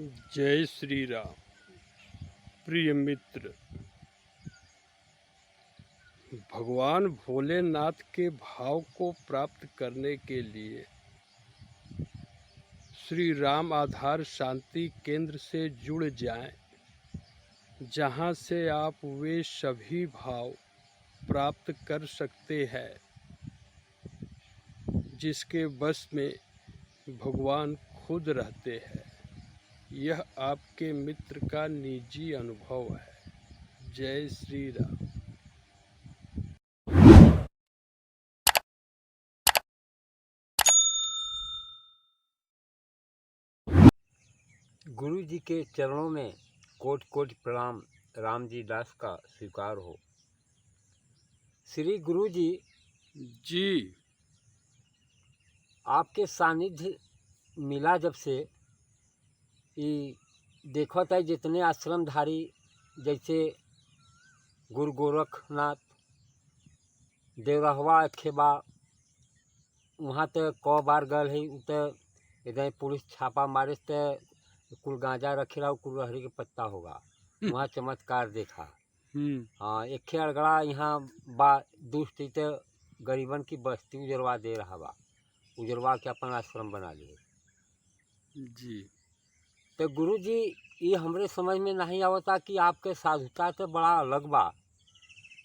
जय श्री राम। प्रिय मित्र, भगवान भोलेनाथ के भाव को प्राप्त करने के लिए श्री राम आधार शांति केंद्र से जुड़ जाएं, जहां से आप वे सभी भाव प्राप्त कर सकते हैं जिसके बस में भगवान खुद रहते हैं। यह आपके मित्र का निजी अनुभव है। जय श्री राम। गुरु जी के चरणों में कोटि कोटि प्रणाम। राम जी दास का स्वीकार हो। श्री गुरु जी, आपके सानिध्य मिला जब से ये देखो था, जितने आश्रमधारी जैसे गुरु गोरखनाथ, देवरहवा खेबा, वहाँ तो कौ बार गल है। तो इधर पुलिस छापा मारे तो कुल गांजा रखे रहा, कुल रहरी के पत्ता होगा। वहाँ चमत्कार देखा। हाँ, एक खे अड़गड़ा यहाँ बा दुष्ट तो गरीबन की बस्ती उजरवा दे रहा बा, उजरवा के अपन आश्रम बना लिए जी। तो गुरु जी, ये हमरे समझ में नहीं आवता कि आपके साधुता तो बड़ा अलग बा।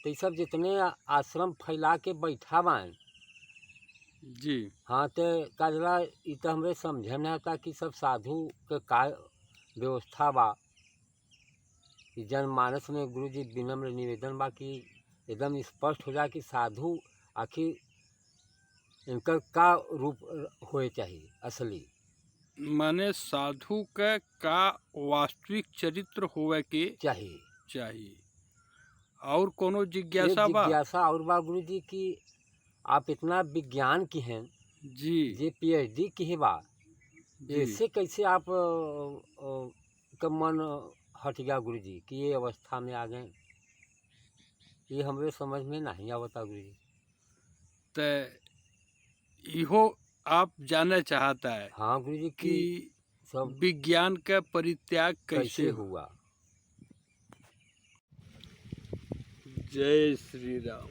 तो ये सब जितने आश्रम फैला के बैठा बान जी। हाँ, तो काजला ये तो हमरे समझ में आता कि सब साधु के का व्यवस्था बा। जनमानस में गुरु जी विनम्र निवेदन बा कि एकदम स्पष्ट हो जाए कि साधु आखिर इनका का रूप होए चाहिए असली। माने साधु का वास्तविक चरित्र होवे के चाहिए। और कोनो जिज्ञासा एक जिज्ञासा और बा गुरु जी की आप इतना विज्ञान की हैं जी, जे PhD की है बा, ऐसे कैसे आप का मन हट गया गुरु जी कि ये अवस्था में आ गए? ये हमरे समझ में नहीं आवता गुरु जी। तो इहो आप जाने चाहता है? हाँ गुरु जी कि सब विज्ञान का परित्याग कैसे हुआ? जय श्री राम।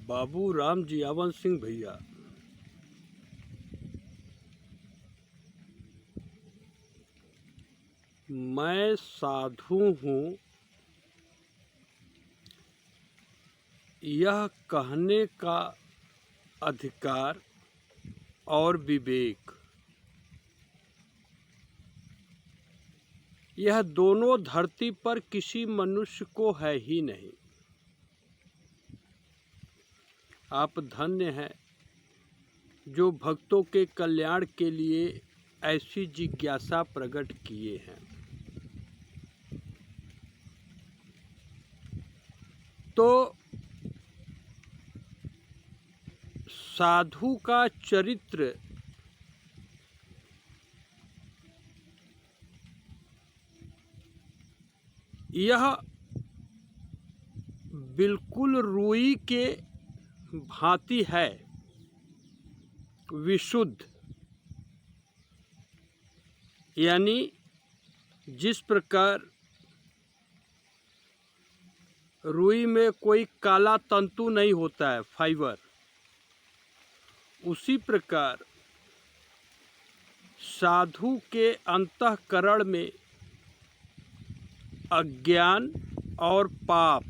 बाबू राम जियावन सिंह भैया, मैं साधु हूँ यह कहने का अधिकार और विवेक, यह दोनों धरती पर किसी मनुष्य को है ही नहीं। आप धन्य हैं जो भक्तों के कल्याण के लिए ऐसी जिज्ञासा प्रकट किए हैं। तो साधु का चरित्र यह बिल्कुल रुई के भांति है, विशुद्ध। यानी जिस प्रकार रुई में कोई काला तंतु नहीं होता है, फाइबर, उसी प्रकार साधु के अंतःकरण में अज्ञान और पाप,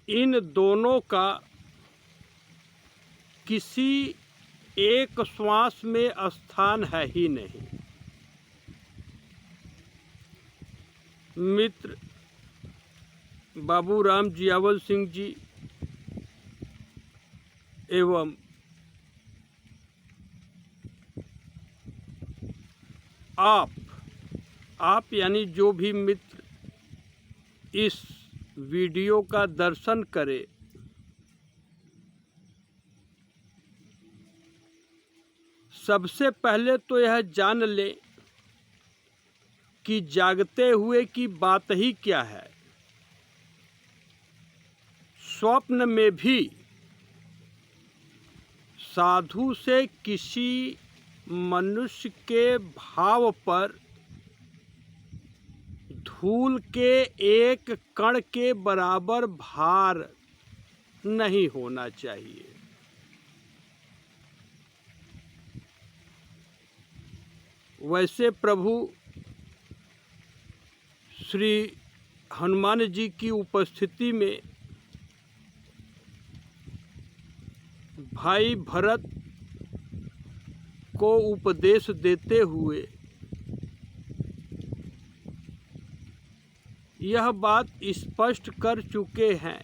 इन दोनों का किसी एक श्वास में स्थान है ही नहीं। मित्र बाबू राम जियावन सिंह जी एवं आप यानी जो भी मित्र इस वीडियो का दर्शन करे, सबसे पहले तो यह जान ले कि जागते हुए की बात ही क्या है। स्वप्न में भी साधु से किसी मनुष्य के भाव पर धूल के एक कण के बराबर भार नहीं होना चाहिए। वैसे प्रभु श्री हनुमान जी की उपस्थिति में भाई भरत को उपदेश देते हुए यह बात स्पष्ट कर चुके हैं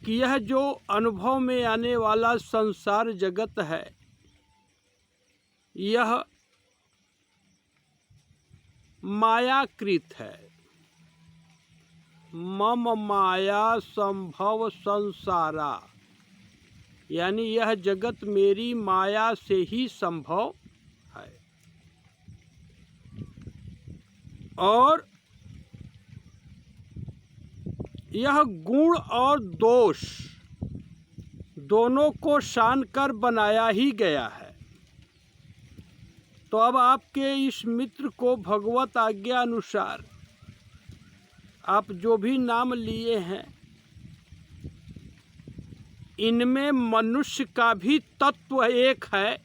कि यह जो अनुभव में आने वाला संसार जगत है, यह मायाकृत है। मम माया संभव संसारा, यानी यह जगत मेरी माया से ही संभव है। और यह गुण और दोष दोनों को शान कर बनाया ही गया है। तो अब आपके इस मित्र को भगवत आज्ञा अनुसार आप जो भी नाम लिए हैं, इनमें मनुष्य का भी तत्व एक है,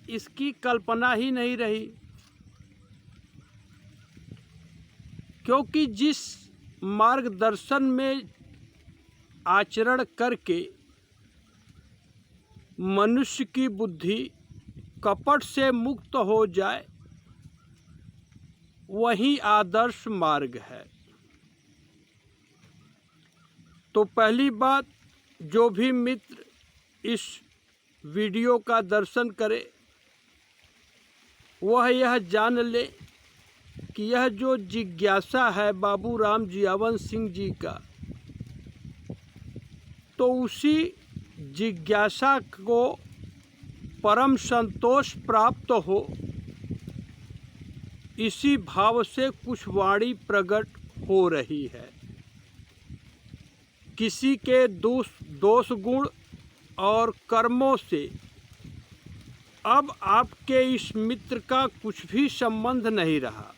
इसकी कल्पना ही नहीं रही। क्योंकि जिस मार्गदर्शन में आचरण करके मनुष्य की बुद्धि कपट से मुक्त हो जाए, वही आदर्श मार्ग है। तो पहली बात, जो भी मित्र इस वीडियो का दर्शन करे वह यह जान ले कि यह जो जिज्ञासा है बाबू राम जियावन सिंह जी का, तो उसी जिज्ञासा को परम संतोष प्राप्त हो, इसी भाव से कुछ वाणी प्रकट हो रही है। किसी के दोष गुण और कर्मों से अब आपके इस मित्र का कुछ भी संबंध नहीं रहा।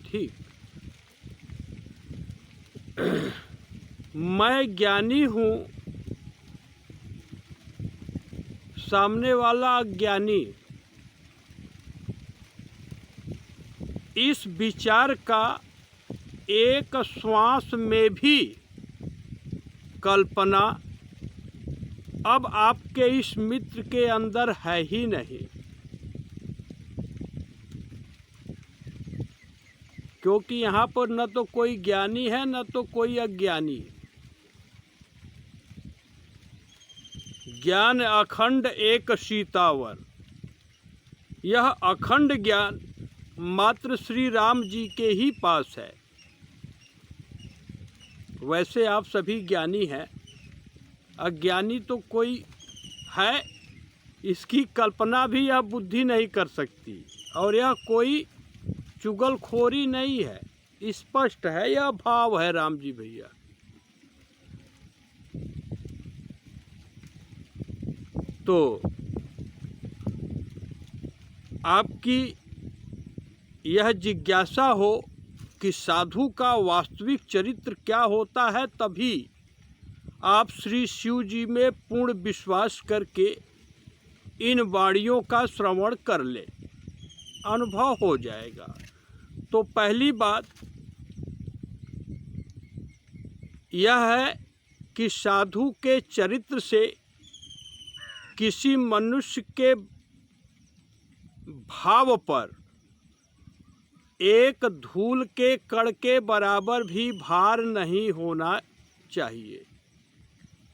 ठीक, मैं ज्ञानी हूँ, सामने वाला अज्ञानी, इस विचार का एक श्वास में भी कल्पना अब आपके इस मित्र के अंदर है ही नहीं। क्योंकि यहाँ पर न तो कोई ज्ञानी है न तो कोई अज्ञानी। ज्ञान अखंड एक सीतावर, यह अखंड ज्ञान मात्र श्री राम जी के ही पास है। वैसे आप सभी ज्ञानी हैं, अज्ञानी तो कोई है, इसकी कल्पना भी यह बुद्धि नहीं कर सकती। और यह कोई चुगलखोरी नहीं है, स्पष्ट है, यह भाव है राम जी भैया। तो आपकी यह जिज्ञासा हो कि साधु का वास्तविक चरित्र क्या होता है, तभी आप श्री शिव जी में पूर्ण विश्वास करके इन वाणियों का श्रवण कर ले, अनुभव हो जाएगा। तो पहली बात यह है कि साधु के चरित्र से किसी मनुष्य के भाव पर एक धूल के कण के बराबर भी भार नहीं होना चाहिए।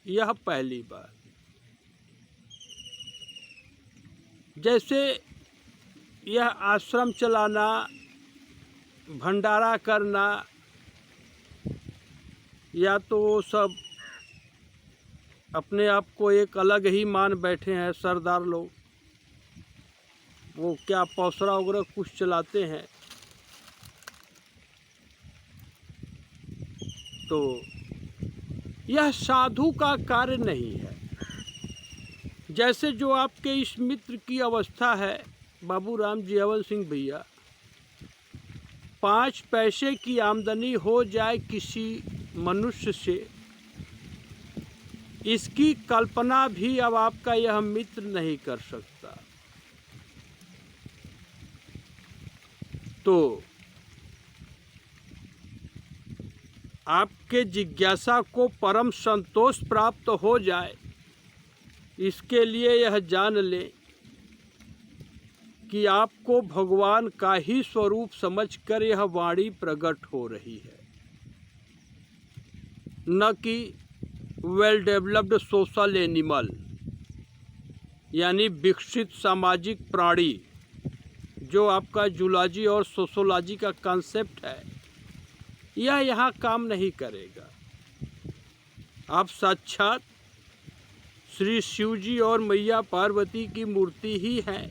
यह पहली बात। जैसे यह आश्रम चलाना, भंडारा करना, या तो वो सब अपने आप को एक अलग ही मान बैठे हैं सरदार लोग, वो क्या पौसरा वगैरह कुछ चलाते हैं। तो यह साधु का कार्य नहीं है। जैसे जो आपके इस मित्र की अवस्था है बाबूराम जियावन सिंह भैया, 5 पैसे की आमदनी हो जाए किसी मनुष्य से, इसकी कल्पना भी अब आपका यह मित्र नहीं कर सकता। तो आपके जिज्ञासा को परम संतोष प्राप्त हो जाए, इसके लिए यह जान लें कि आपको भगवान का ही स्वरूप समझकर यह वाणी प्रकट हो रही है, न कि वेल डेवलप्ड सोशल एनिमल यानी विकसित सामाजिक प्राणी, जो आपका जूलॉजी और सोशोलॉजी का कॉन्सेप्ट है, यह यहाँ काम नहीं करेगा। आप साक्षात श्री शिव जी और मैया पार्वती की मूर्ति ही हैं।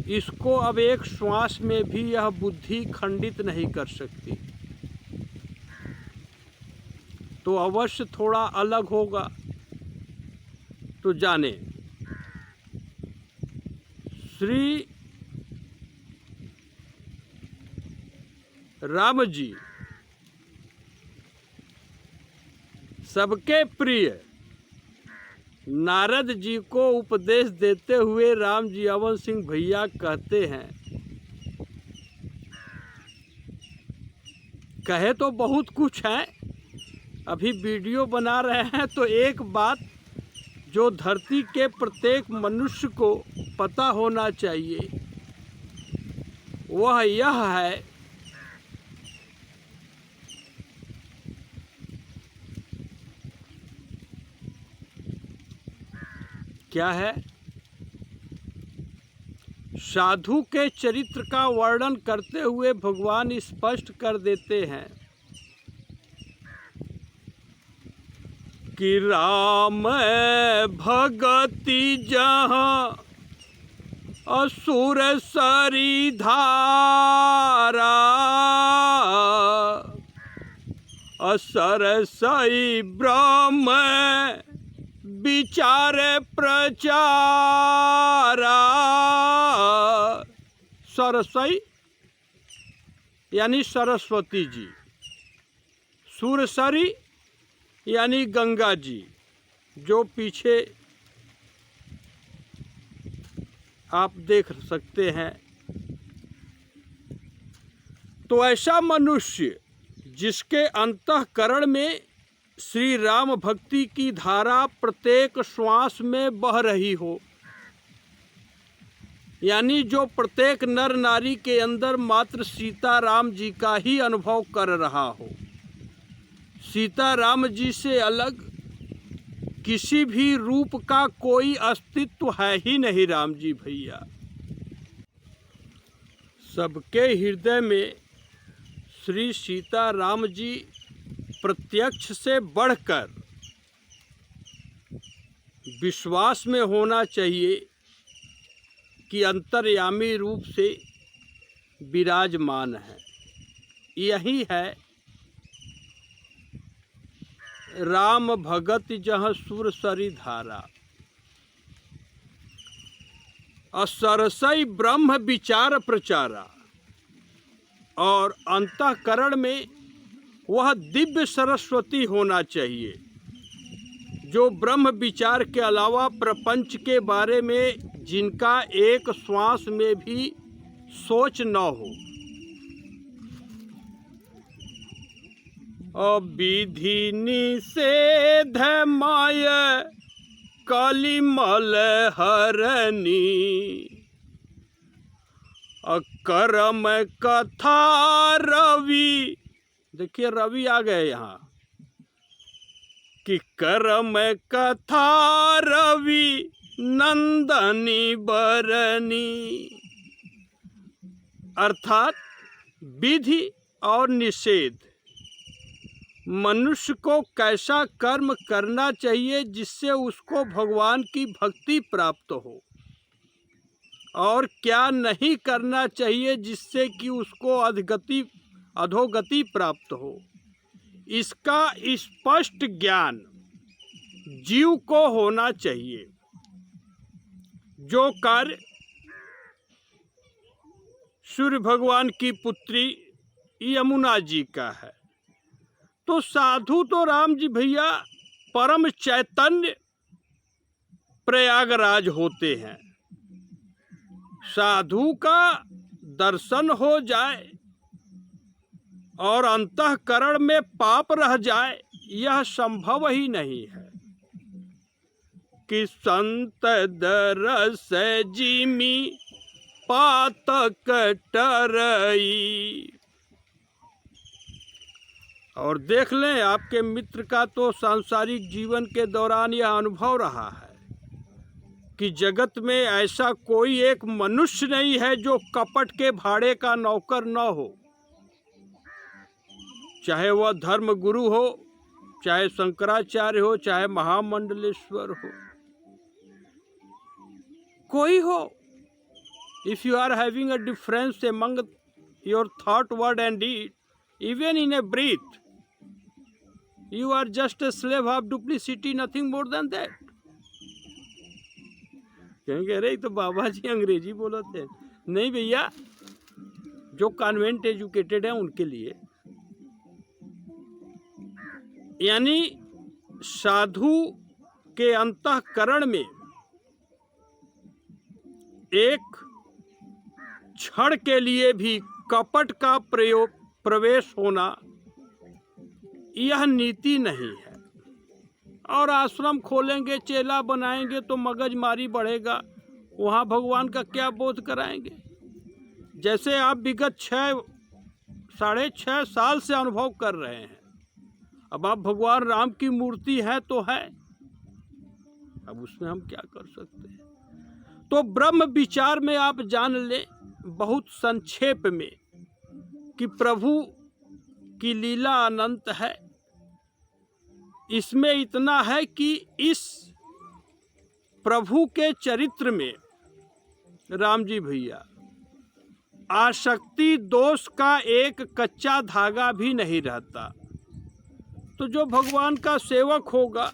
इसको अब एक श्वास में भी यह बुद्धि खंडित नहीं कर सकती। तो अवश्य थोड़ा अलग होगा तो जाने। श्री राम जी सबके प्रिय नारद जी को उपदेश देते हुए राम जियावन सिंह भैया कहते हैं, कहे तो बहुत कुछ है, अभी वीडियो बना रहे हैं, तो एक बात जो धरती के प्रत्येक मनुष्य को पता होना चाहिए वह यह है क्या है? साधु के चरित्र का वर्णन करते हुए भगवान स्पष्ट कर देते हैं कि राम भगति जहाँ असुर सरी धारा, असर सई ब्रह्म विचार प्रचारा। सरसई यानी सरस्वती जी, सुरसरी यानी गंगा जी, जो पीछे आप देख सकते हैं। तो ऐसा मनुष्य जिसके अंतःकरण में श्री राम भक्ति की धारा प्रत्येक श्वास में बह रही हो, यानी जो प्रत्येक नर नारी के अंदर मात्र सीता राम जी का ही अनुभव कर रहा हो, सीता राम जी से अलग किसी भी रूप का कोई अस्तित्व है ही नहीं। राम जी भैया सबके हृदय में श्री सीता राम जी प्रत्यक्ष से बढ़कर विश्वास में होना चाहिए कि अंतर्यामी रूप से विराजमान है। यही है राम भगत जहाँ सुर सरी धारा, असरसई ब्रह्म विचार प्रचारा। और अंतःकरण में वह दिव्य सरस्वती होना चाहिए जो ब्रह्म विचार के अलावा प्रपंच के बारे में जिनका एक श्वास में भी सोच न हो। विधि निषेध माय कलिमल हरनी, कर्म कथा रवि, देखिए रवि आ गए यहाँ, कि कर्म कथा रवि नंदनी बरनी। अर्थात विधि और निषेध, मनुष्य को कैसा कर्म करना चाहिए जिससे उसको भगवान की भक्ति प्राप्त हो, और क्या नहीं करना चाहिए जिससे कि उसको अधोगति प्राप्त हो, इसका स्पष्ट ज्ञान जीव को होना चाहिए। जो कार्य सूर्य भगवान की पुत्री यमुना जी का है, तो साधु तो राम जी भैया परम चैतन्य प्रयागराज होते हैं। साधु का दर्शन हो जाए और अंतःकरण में पाप रह जाए, यह संभव ही नहीं है। कि संत दरस जिमी पातक टरई। और देख लें, आपके मित्र का तो सांसारिक जीवन के दौरान यह अनुभव रहा है कि जगत में ऐसा कोई एक मनुष्य नहीं है जो कपट के भाड़े का नौकर न हो। चाहे वह धर्म गुरु हो, चाहे शंकराचार्य हो, चाहे महामंडलेश्वर हो, कोई हो। If you are having a difference among your thought, word and deed, even in a breath, you are just a slave of duplicity, nothing more than that. कहेंगे अरे तो बाबा जी अंग्रेजी बोले थे। नहीं भैया, जो कॉन्वेंट एजुकेटेड है उनके लिए, यानी साधु के अंतःकरण में एक क्षण के लिए भी कपट का प्रवेश होना, यह नीति नहीं है। और आश्रम खोलेंगे, चेला बनाएंगे तो मगजमारी बढ़ेगा, वहाँ भगवान का क्या बोध कराएंगे। जैसे आप विगत 6.5 साल से अनुभव कर रहे हैं, अब आप भगवान राम की मूर्ति है तो है, अब उसमें हम क्या कर सकते हैं। तो ब्रह्म विचार में आप जान लें बहुत संक्षेप में कि प्रभु की लीला अनंत है। इसमें इतना है कि इस प्रभु के चरित्र में राम जी भैया आसक्ति दोष का एक कच्चा धागा भी नहीं रहता। तो जो भगवान का सेवक होगा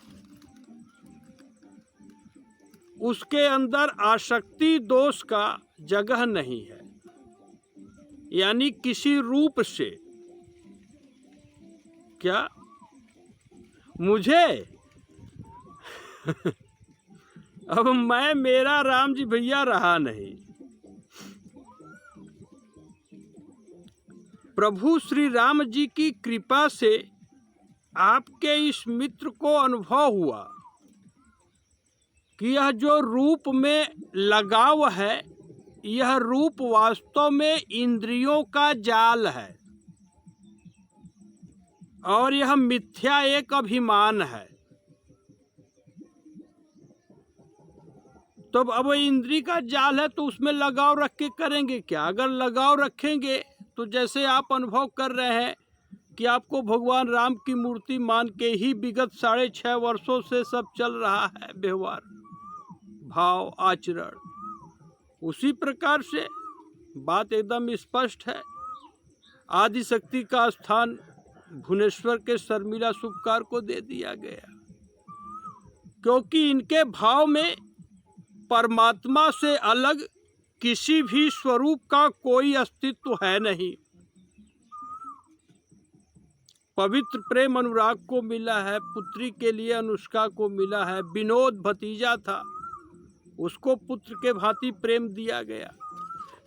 उसके अंदर आसक्ति दोष का जगह नहीं है। यानी किसी रूप से क्या मुझे अब मैं मेरा राम जी भैया रहा नहीं। प्रभु श्री राम जी की कृपा से आपके इस मित्र को अनुभव हुआ कि यह जो रूप में लगाव है, यह रूप वास्तव में इंद्रियों का जाल है और यह मिथ्या एक अभिमान है। तो अब इंद्री का जाल है तो उसमें लगाव रख के करेंगे क्या। अगर लगाव रखेंगे तो जैसे आप अनुभव कर रहे हैं कि आपको भगवान राम की मूर्ति मान के ही विगत 6.5 वर्षों से सब चल रहा है, व्यवहार, भाव, आचरण, उसी प्रकार से बात एकदम स्पष्ट है। आदिशक्ति का स्थान भुवनेश्वर के शर्मिला शुभकार को दे दिया गया, क्योंकि इनके भाव में परमात्मा से अलग किसी भी स्वरूप का कोई अस्तित्व है नहीं। पवित्र प्रेम अनुराग को मिला है, पुत्री के लिए अनुष्का को मिला है। विनोद भतीजा था, उसको पुत्र के भांति प्रेम दिया गया।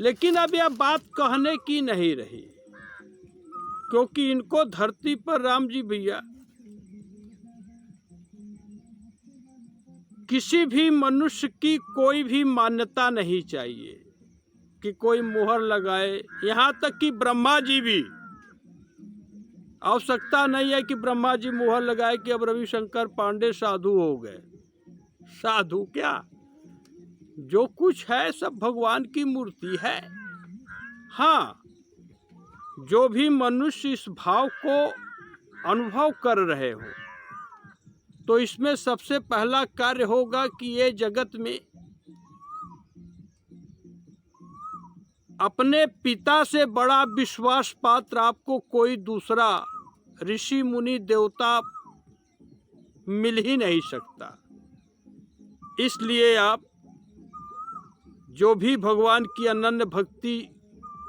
लेकिन अब यह बात कहने की नहीं रही, क्योंकि इनको धरती पर राम जी भैया किसी भी मनुष्य की कोई भी मान्यता नहीं चाहिए कि कोई मुहर लगाए। यहाँ तक कि ब्रह्मा जी भी, आवश्यकता नहीं है कि ब्रह्मा जी मुहर लगाए कि अब रविशंकर पांडे साधु हो गए। साधु क्या, जो कुछ है सब भगवान की मूर्ति है। हाँ, जो भी मनुष्य इस भाव को अनुभव कर रहे हो, तो इसमें सबसे पहला कार्य होगा कि ये जगत में अपने पिता से बड़ा विश्वास पात्र आपको कोई दूसरा ऋषि मुनि देवता मिल ही नहीं सकता। इसलिए आप जो भी भगवान की अनन्य भक्ति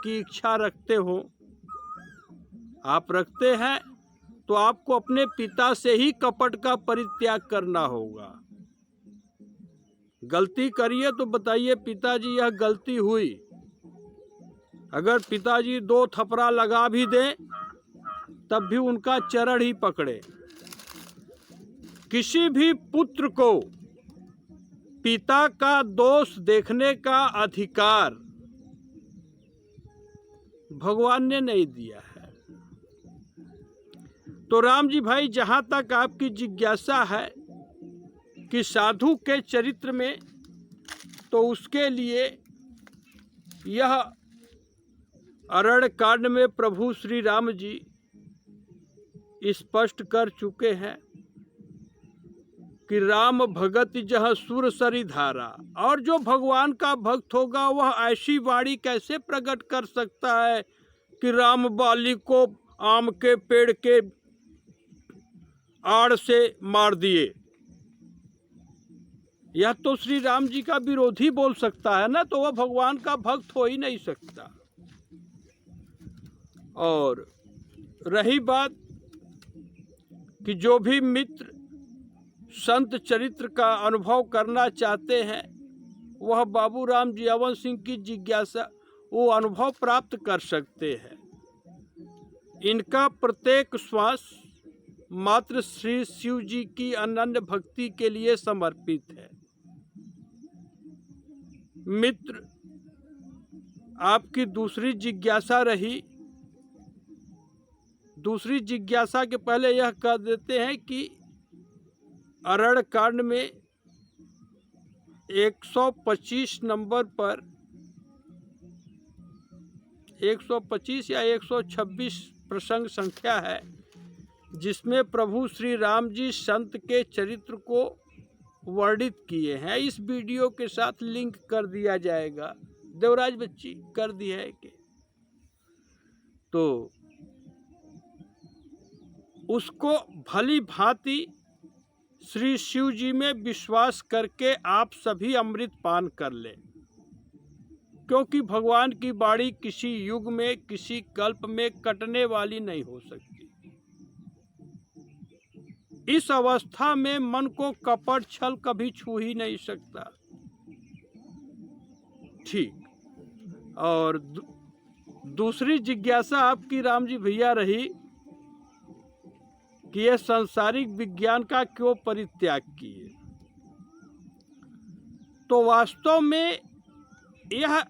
की इच्छा रखते हो, आप रखते हैं, तो आपको अपने पिता से ही कपट का परित्याग करना होगा। गलती करिए तो बताइए पिताजी यह गलती हुई। अगर पिताजी 2 थपड़ा लगा भी दें तब भी उनका चरण ही पकड़े। किसी भी पुत्र को पिता का दोष देखने का अधिकार भगवान ने नहीं दिया है। तो राम जी भाई, जहां तक आपकी जिज्ञासा है कि साधु के चरित्र में, तो उसके लिए यह अरण्य कांड में प्रभु श्री राम जी स्पष्ट कर चुके हैं कि राम भगत जह सुर सरी धारा। और जो भगवान का भक्त होगा वह ऐसी वाणी कैसे प्रकट कर सकता है कि राम बाली को आम के पेड़ के आड़ से मार दिए। यह तो श्री राम जी का विरोधी बोल सकता है ना, तो वह भगवान का भक्त हो ही नहीं सकता। और रही बात कि जो भी मित्र संत चरित्र का अनुभव करना चाहते हैं, वह बाबू राम जियावन सिंह की जिज्ञासा वो अनुभव प्राप्त कर सकते हैं। इनका प्रत्येक श्वास मात्र श्री शिव जी की अनन्य भक्ति के लिए समर्पित है। मित्र, आपकी दूसरी जिज्ञासा रही। दूसरी जिज्ञासा के पहले यह कह देते हैं कि अरण्य कांड में 125 नंबर पर 125 या 126 प्रसंग संख्या है, जिसमें प्रभु श्री राम जी संत के चरित्र को वर्णित किए हैं। इस वीडियो के साथ लिंक कर दिया जाएगा। देवराज बच्ची कर दी है कि तो उसको भली भांति श्री शिव जी में विश्वास करके आप सभी अमृत पान कर लें, क्योंकि भगवान की वाणी किसी युग में, किसी कल्प में कटने वाली नहीं हो सकती। इस अवस्था में मन को कपट छल कभी छू ही नहीं सकता। ठीक। और दूसरी जिज्ञासा आपकी राम जी भैया रही कि यह सांसारिक विज्ञान का क्यों परित्याग किए। तो वास्तव में यह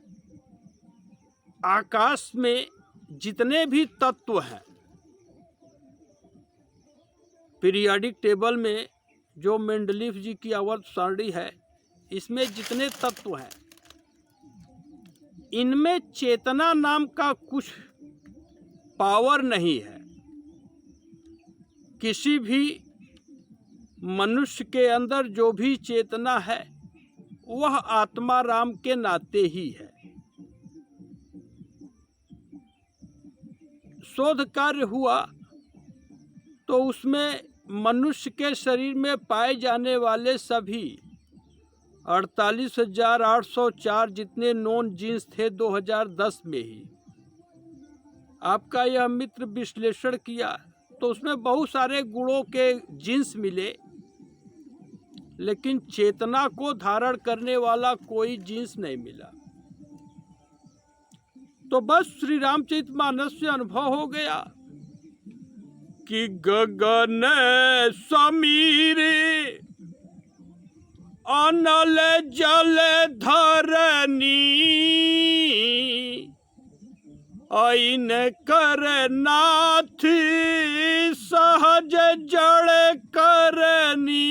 आकाश में जितने भी तत्व हैं, पीरियाडिक टेबल में जो मेंडलीफ जी की आवर्त सारणी है, इसमें जितने तत्व हैं, इनमें चेतना नाम का कुछ पावर नहीं है। किसी भी मनुष्य के अंदर जो भी चेतना है, वह आत्मा राम के नाते ही है। शोध कार्य हुआ तो उसमें मनुष्य के शरीर में पाए जाने वाले सभी 48,804 जितने नॉन जीन्स थे 2010 में ही। आपका यह मित्र विश्लेषण किया तो उसमें बहुत सारे गुणों के जीन्स मिले, लेकिन चेतना को धारण करने वाला कोई जीन्स नहीं मिला। तो बस श्री रामचरितमानस से अनुभव हो गया कि गगन समीर अनल जल धरनी ऐन कर नाथ सहज जड़ करनी।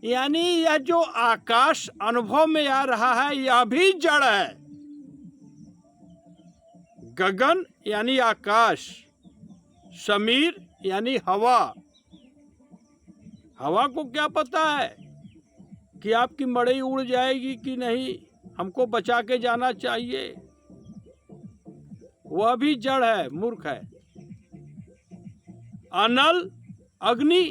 यानी यह जो आकाश अनुभव में आ रहा है, यह भी जड़ है। गगन यानी आकाश, समीर यानी हवा। हवा को क्या पता है कि आपकी मड़ई उड़ जाएगी कि नहीं, हमको बचा के जाना चाहिए। वह भी जड़ है, मूर्ख है। अनल, अग्नि।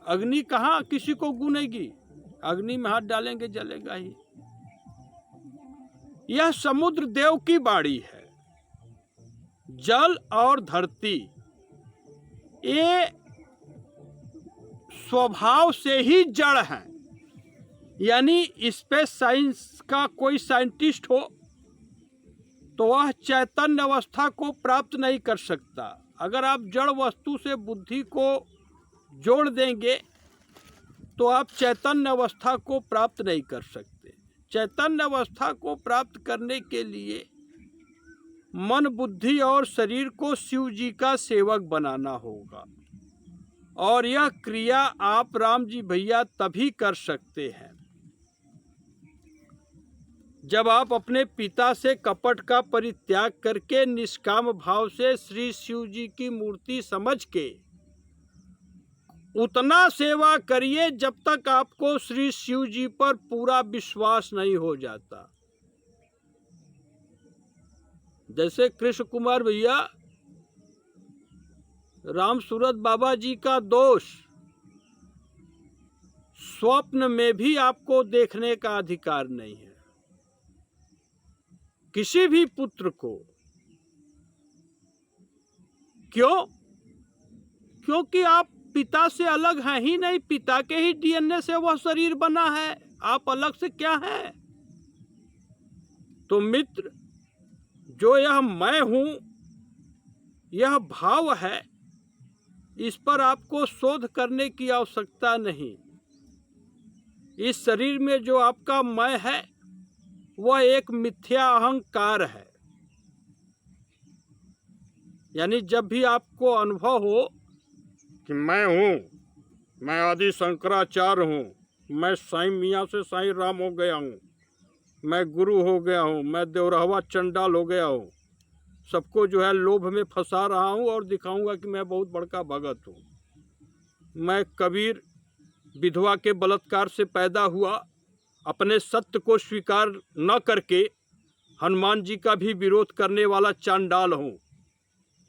अग्नि कहाँ किसी को गुनेगी, अग्नि में हाथ डालेंगे जलेगा ही। यह समुद्र देव की बाणी है। जल और धरती ये स्वभाव से ही जड़ हैं, यानी स्पेस साइंस का कोई साइंटिस्ट हो तो वह चैतन्य अवस्था को प्राप्त नहीं कर सकता। अगर आप जड़ वस्तु से बुद्धि को जोड़ देंगे तो आप चैतन्य अवस्था को प्राप्त नहीं कर सकते। चैतन्य अवस्था को प्राप्त करने के लिए मन, बुद्धि और शरीर को शिव जी का सेवक बनाना होगा, और यह क्रिया आप राम जी भैया तभी कर सकते हैं जब आप अपने पिता से कपट का परित्याग करके निष्काम भाव से श्री शिव जी की मूर्ति समझ के उतना सेवा करिए जब तक आपको श्री शिव जी पर पूरा विश्वास नहीं हो जाता। जैसे कृष्ण कुमार भैया, राम सूरत बाबा जी का दोष, स्वप्न में भी आपको देखने का अधिकार नहीं है किसी भी पुत्र को। क्यों? क्योंकि आप पिता से अलग हैं ही नहीं, पिता के ही डीएनए से वह शरीर बना है, आप अलग से क्या हैं? तो मित्र, जो यह मैं हूं, यह भाव है, इस पर आपको शोध करने की आवश्यकता नहीं। इस शरीर में जो आपका मैं है वह एक मिथ्या अहंकार है। यानी जब भी आपको अनुभव हो कि मैं हूं, मैं आदि शंकराचार्य हूं, मैं साईं मियाँ से साईं राम हो गया हूं, मैं गुरु हो गया हूं, मैं देवरहवा चंडाल हो गया हूं, सबको जो है लोभ में फंसा रहा हूं और दिखाऊंगा कि मैं बहुत बड़का भगत हूं, मैं कबीर विधवा के बलात्कार से पैदा हुआ, अपने सत्य को स्वीकार न करके हनुमान जी का भी विरोध करने वाला चांडाल हूं।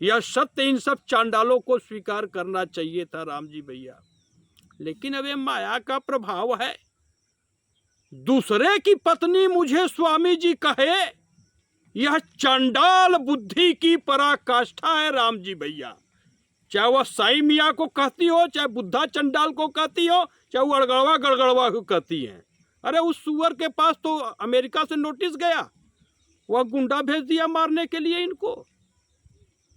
यह सत्य इन सब चांडालों को स्वीकार करना चाहिए था राम जी भैया, लेकिन अब ये माया का प्रभाव है। दूसरे की पत्नी मुझे स्वामी जी कहे, यह चांडाल बुद्धि की पराकाष्ठा है राम जी भैया। चाहे वह साईं मियाँ को कहती हो, चाहे बुद्धा चंडाल को कहती हो, चाहे वो अड़गड़वा गड़गड़वा को कहती हैं। अरे उस सुअर के पास तो अमेरिका से नोटिस गया, वह गुंडा भेज दिया मारने के लिए इनको।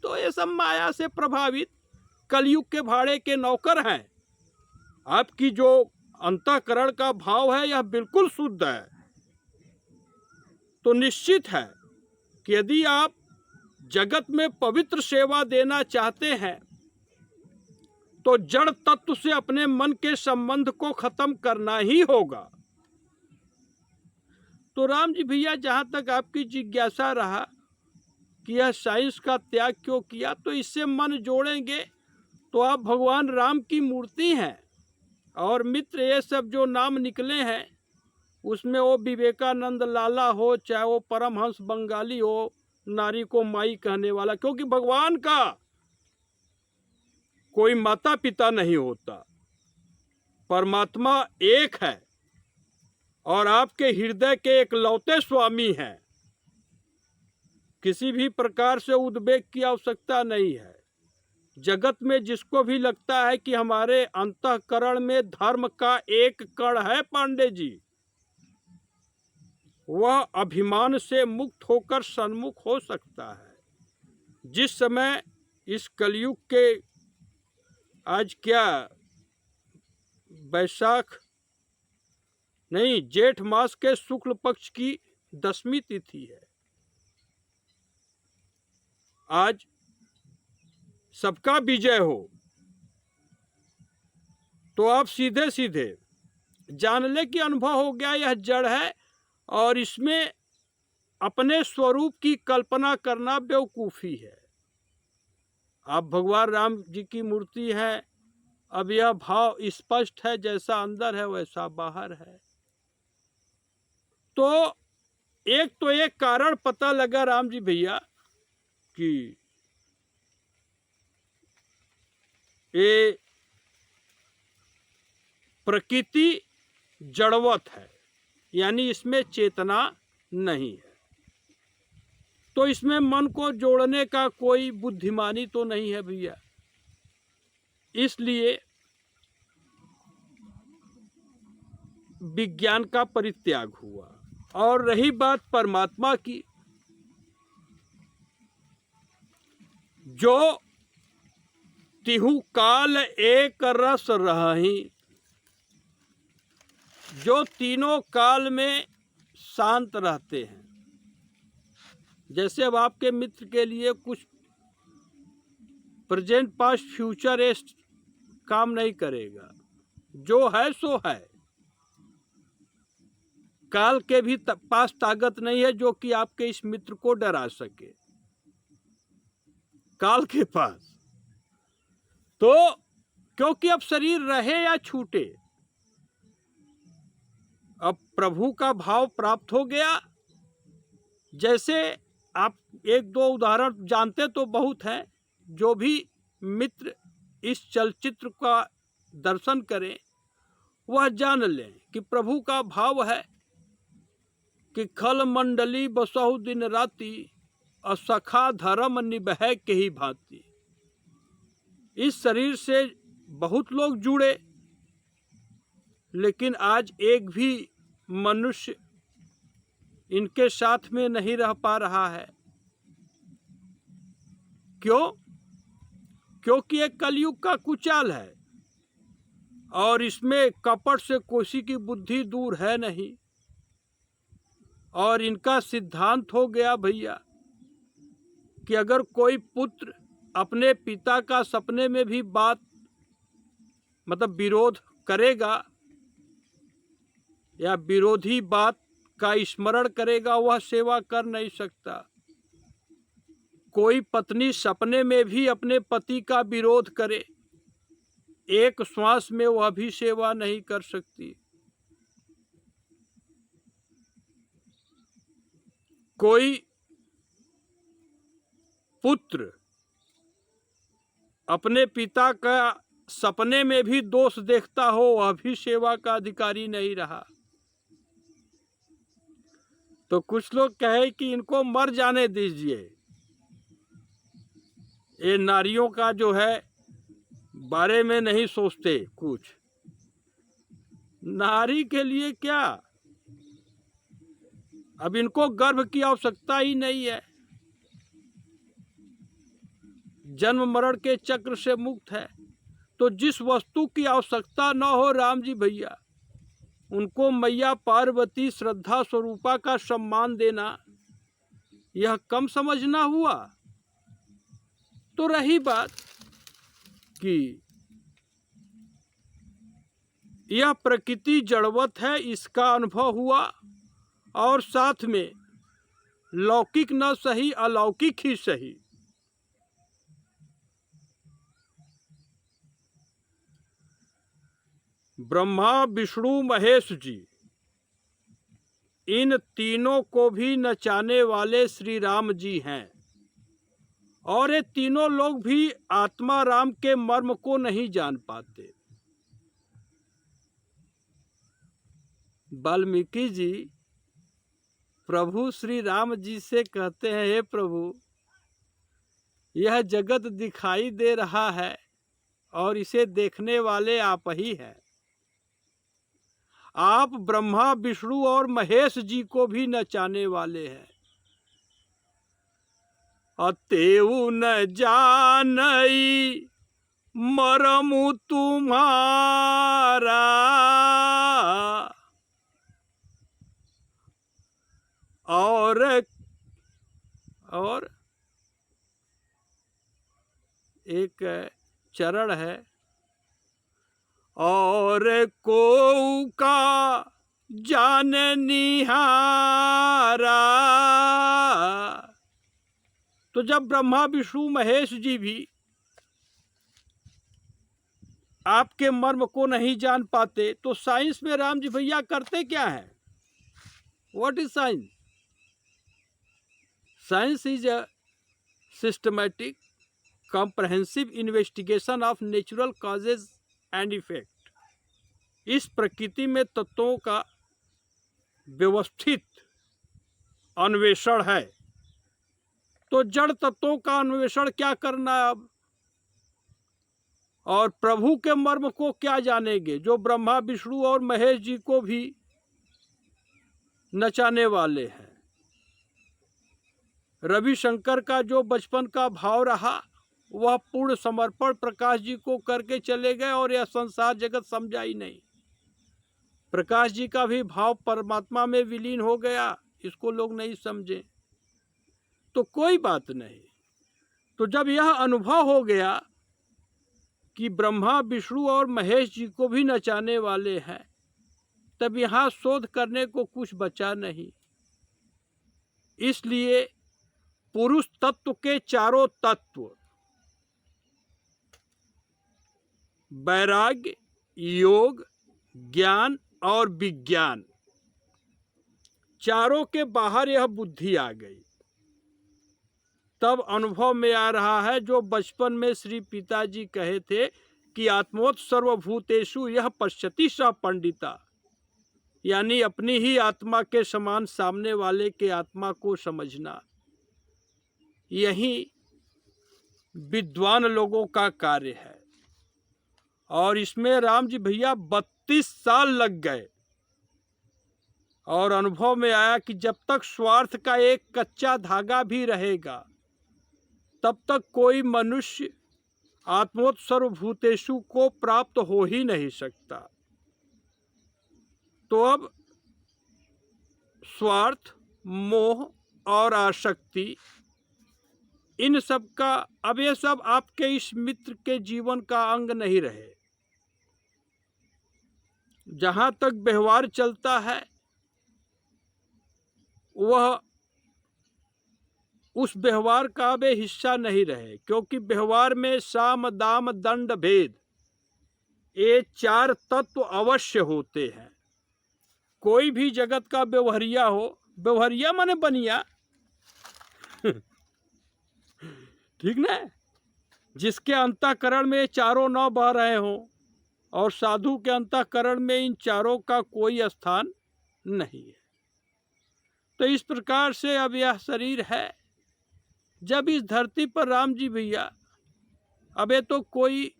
तो ये सब माया से प्रभावित कलयुग के भाड़े के नौकर हैं। आपकी जो अंतःकरण का भाव है यह बिल्कुल शुद्ध है। तो निश्चित है कि यदि आप जगत में पवित्र सेवा देना चाहते हैं तो जड़ तत्व से अपने मन के संबंध को खत्म करना ही होगा। तो राम जी भैया, जहाँ तक आपकी जिज्ञासा रहा कि यह साइंस का त्याग क्यों किया, तो इससे मन जोड़ेंगे तो आप भगवान राम की मूर्ति हैं। और मित्र, ये सब जो नाम निकले हैं उसमें वो विवेकानंद लाला हो, चाहे वो परमहंस बंगाली हो, नारी को माई कहने वाला, क्योंकि भगवान का कोई माता पिता नहीं होता, परमात्मा एक है और आपके हृदय के एकलौते स्वामी हैं। किसी भी प्रकार से उद्वेग की आवश्यकता नहीं है। जगत में जिसको भी लगता है कि हमारे अंतःकरण में धर्म का एक कण है पांडे जी, वह अभिमान से मुक्त होकर सन्मुख हो सकता है। जिस समय इस कलयुग के, आज क्या वैशाख नहीं, जेठ मास के शुक्ल पक्ष की 10वीं तिथि है। आज सबका विजय हो, तो आप सीधे सीधे जान ले कि अनुभव हो गया यह जड़ है और इसमें अपने स्वरूप की कल्पना करना बेवकूफ़ी है। आप भगवान राम जी की मूर्ति है। अब यह भाव स्पष्ट है, जैसा अंदर है वैसा बाहर है। तो एक कारण पता लगा राम जी भैया कि ये प्रकृति जड़वत है, यानी इसमें चेतना नहीं है। तो इसमें मन को जोड़ने का कोई बुद्धिमानी तो नहीं है भैया। इसलिए विज्ञान का परित्याग हुआ। और रही बात परमात्मा की, जो तिहु काल एक रस रही, जो तीनों काल में शांत रहते हैं। जैसे अब आपके मित्र के लिए कुछ प्रेजेंट पास्ट फ्यूचर काम नहीं करेगा, जो है सो है। काल के भी पास ताकत नहीं है जो कि आपके इस मित्र को डरा सके, काल के पास। तो क्योंकि अब शरीर रहे या छूटे, अब प्रभु का भाव प्राप्त हो गया। जैसे आप एक दो उदाहरण जानते तो बहुत हैं। जो भी मित्र इस चलचित्र का दर्शन करें वह जान लें कि प्रभु का भाव है कि खल मंडली बसहु दिन राति, असखा धर्म निबह के ही भांति। इस शरीर से बहुत लोग जुड़े, लेकिन आज एक भी मनुष्य इनके साथ में नहीं रह पा रहा है। क्यों? क्योंकि एक कलयुग का कुचाल है और इसमें कपट से कोसी की बुद्धि दूर है नहीं। और इनका सिद्धांत हो गया भैया कि अगर कोई पुत्र अपने पिता का सपने में भी बात मतलब विरोध करेगा या विरोधी बात का स्मरण करेगा, वह सेवा कर नहीं सकता। कोई पत्नी सपने में भी अपने पति का विरोध करे, एक श्वास में वह भी सेवा नहीं कर सकती। कोई पुत्र अपने पिता का सपने में भी दोष देखता हो, वह भी सेवा का अधिकारी नहीं रहा। तो कुछ लोग कहे कि इनको मर जाने दीजिए, ये नारियों का जो है बारे में नहीं सोचते कुछ। नारी के लिए क्या, अब इनको गर्भ की आवश्यकता ही नहीं है, जन्म मरण के चक्र से मुक्त है। तो जिस वस्तु की आवश्यकता न हो राम जी भैया, उनको मैया पार्वती श्रद्धा स्वरूपा का सम्मान देना, यह कम समझना हुआ। तो रही बात कि यह प्रकृति जड़वत है, इसका अनुभव हुआ। और साथ में लौकिक न सही अलौकिक ही सही, ब्रह्मा विष्णु महेश जी, इन तीनों को भी नचाने वाले श्री राम जी हैं। और ये तीनों लोग भी आत्मा राम के मर्म को नहीं जान पाते। वाल्मीकि जी प्रभु श्री राम जी से कहते हैं, हे प्रभु, यह जगत दिखाई दे रहा है और इसे देखने वाले आप ही हैं। आप ब्रह्मा विष्णु और महेश जी को भी नचाने वाले हैं। अतेऊ न जानई मरमु तुम्हारा, और एक चरण है, और को का जान निहारा। तो जब ब्रह्मा विष्णु महेश जी भी आपके मर्म को नहीं जान पाते, तो साइंस में राम जी भैया करते क्या है? What is science? Science is a systematic comprehensive investigation of natural causes and effect। इस प्रकृति में तत्वों का व्यवस्थित अन्वेषण है, तो जड़ तत्वों का अन्वेषण क्या करना है अब? और प्रभु के मर्म को क्या जानेंगे जो ब्रह्मा विष्णु और महेश जी को भी नचाने वाले हैं। रविशंकर का जो बचपन का भाव रहा वह पूर्ण समर्पण प्रकाश जी को करके चले गए और यह संसार जगत समझा ही नहीं। प्रकाश जी का भी भाव परमात्मा में विलीन हो गया, इसको लोग नहीं समझे तो कोई बात नहीं। तो जब यह अनुभव हो गया कि ब्रह्मा विष्णु और महेश जी को भी नचाने वाले हैं, तब यहाँ शोध करने को कुछ बचा नहीं। इसलिए पुरुष तत्व के चारों तत्व वैराग्य, योग, ज्ञान और विज्ञान, चारों के बाहर यह बुद्धि आ गई। तब अनुभव में आ रहा है जो बचपन में श्री पिताजी कहे थे कि आत्मोत सर्वभूतेषु यह पश्यति स पंडिता, यानी अपनी ही आत्मा के समान सामने वाले के आत्मा को समझना, यही विद्वान लोगों का कार्य है। और इसमें राम जी भैया 32 साल लग गए और अनुभव में आया कि जब तक स्वार्थ का एक कच्चा धागा भी रहेगा तब तक कोई मनुष्य आत्मोत सर्वभूतेषु को प्राप्त हो ही नहीं सकता। तो अब स्वार्थ, मोह और आसक्ति, इन सब का, अब ये सब आपके इस मित्र के जीवन का अंग नहीं रहे। जहां तक व्यवहार चलता है वह उस व्यवहार का वे हिस्सा नहीं रहे, क्योंकि व्यवहार में साम दाम दंड भेद ये 4 तत्व अवश्य होते हैं। कोई भी जगत का व्यवहारिया हो, व्यवहारिया माने बनिया ठीक ना, जिसके अंतःकरण में चारों नौ बह रहे हों, और साधु के अंतःकरण में इन चारों का कोई स्थान नहीं है। तो इस प्रकार से अब यह शरीर है। जब इस धरती पर राम जी भैया, अब ये तो कोई,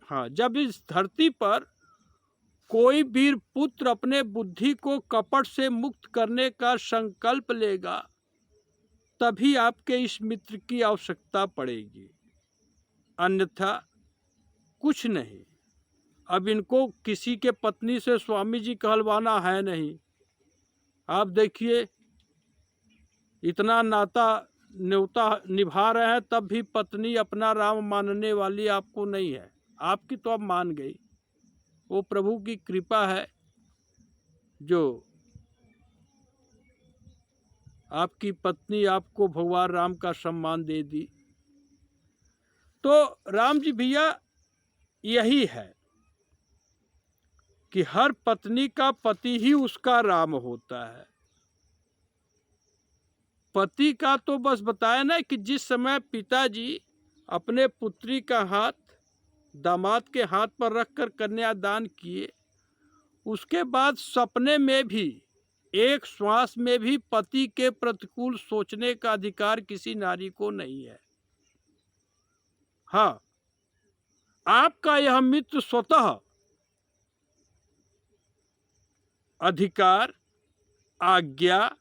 हाँ, जब इस धरती पर कोई वीर पुत्र अपने बुद्धि को कपट से मुक्त करने का संकल्प लेगा तभी आपके इस मित्र की आवश्यकता पड़ेगी, अन्यथा कुछ नहीं। अब इनको किसी के पत्नी से स्वामी जी कहलवाना है नहीं। आप देखिए इतना नाता न्योता निभा रहे हैं तब भी पत्नी अपना राम मानने वाली आपको नहीं है। आपकी तो अब मान गई, वो प्रभु की कृपा है जो आपकी पत्नी आपको भगवान राम का सम्मान दे दी। तो राम जी भैया यही है कि हर पत्नी का पति ही उसका राम होता है। पति का तो बस बताया ना कि जिस समय पिताजी अपने पुत्री का हाथ दामाद के हाथ पर रखकर कन्यादान किए, उसके बाद सपने में भी, एक श्वास में भी पति के प्रतिकूल सोचने का अधिकार किसी नारी को नहीं है। हाँ, आपका यह मित्र स्वतः अधिकार, आज्ञा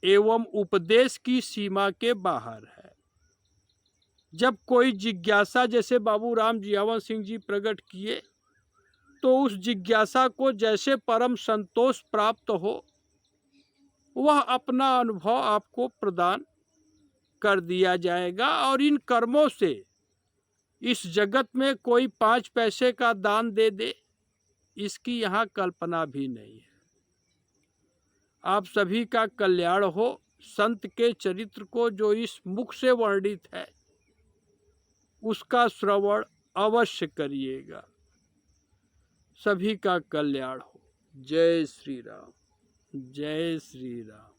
एवं उपदेश की सीमा के बाहर है। जब कोई जिज्ञासा जैसे बाबू राम जियावन सिंह जी प्रकट किए तो उस जिज्ञासा को जैसे परम संतोष प्राप्त हो वह अपना अनुभव आपको प्रदान कर दिया जाएगा। और इन कर्मों से इस जगत में कोई 5 पैसे का दान दे दे, इसकी यहाँ कल्पना भी नहीं है। आप सभी का कल्याण हो। संत के चरित्र को जो इस मुख से वर्णित है उसका श्रवण अवश्य करिएगा। सभी का कल्याण हो। जय श्री राम, जय श्री राम।